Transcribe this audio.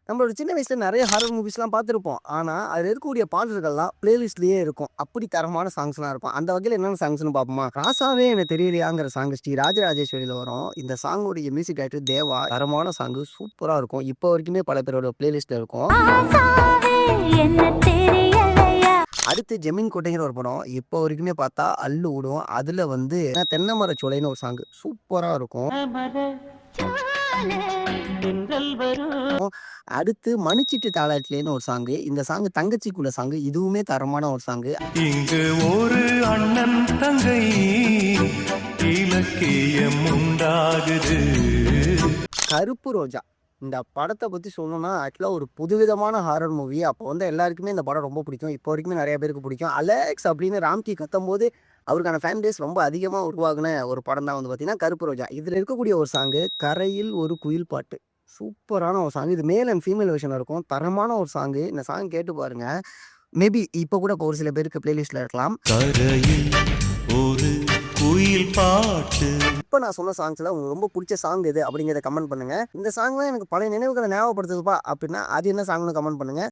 நம்மளோட சின்ன வயசுல நிறைய ஹாரர் மூவிஸ்லாம் பார்த்துருப்போம். ஆனா, அதுல இருக்கக்கூடிய பாடல்கள்லாம் பிளேலிஸ்ட்லயே இருக்கும். அப்படி தரமான சாங்ஸ்லாம் இருக்கும். அந்த வகையில என்னென்ன சாங்ஸ்ன்னு பார்ப்போமா? ராசாவே எனக்கு தெரியலையாங்கிற சாங் ஸ்ரீ ராஜராஜேஸ்வரியில வரும். இந்த சாங்குடைய மியூசிக் டைரக்டர் தேவா. தரமான சாங்கு சூப்பரா இருக்கும். இப்போ வரைக்குமே பல பேரோட பிளேலிஸ்ட்ல இருக்கும். ஆசாவே என்ன தெரியலையா. அடுத்து ஜெமீன் கோட்டைங்கிற ஒரு படம். இப்போ வரைக்குமே பார்த்தா அள்ளு விடும். அதுல வந்து தென்னை மரச்சோலைன்னு ஒரு சாங் சூப்பரா இருக்கும். அடுத்து மணிச்சிட்டு தாலாட்டிலேன்னு ஒரு சாங்கு. இந்த சாங்கு தங்கச்சிக்குள்ள சாங்கு. இதுவுமே தரமான ஒரு சாங்கு. இங்கு ஒரு அண்ணன் தங்கை இலக்கியம் உண்டாகுது. கருப்பு ரோஜா. இந்த படத்தை பத்தி சொல்லணும்னா ஆக்சுவலா ஒரு புதுவிதமான ஹாரர் மூவி. அப்போ வந்து எல்லாருக்குமே இந்த படம் ரொம்ப பிடிக்கும். இப்போ வரைக்குமே நிறைய பேருக்கு பிடிக்கும். அலெக்ஸ் அப்படின்னு ராம்கி கத்தும்போது அவருக்கான ஃபேன் பேஸ் ரொம்ப அதிகமா உருவாகுன ஒரு படம் தான் வந்து பார்த்தீங்கன்னா கருப்பு ரோஜா. இதுல இருக்கக்கூடிய ஒரு சாங்கு கரையில் ஒரு குயில் பாட்டு. சூப்பரான ஒரு சாங். இது மேல் அண்ட் ஃபீமேல் வெர்ஷன்ல இருக்கும். தரமான ஒரு சாங்கு. இந்த சாங் கேட்டு பாருங்க. மேபி இப்போ கூட ஒரு சில பேருக்கு பிளேலிஸ்ட்ல இருக்கலாம். கரையில் ஒரு குயில் பாட்டு. இப்போ நான் சொன்ன சாங்ஸ்ல உங்களுக்கு ரொம்ப பிடிச்ச சாங் எது அப்படிங்கிறத கமெண்ட் பண்ணுங்க. இந்த சாங்லாம் எனக்கு பழைய நினைவுகளை ஞாபகப்படுத்துதுப்பா அப்படின்னா அது என்ன சாங்னு கமெண்ட் பண்ணுங்க.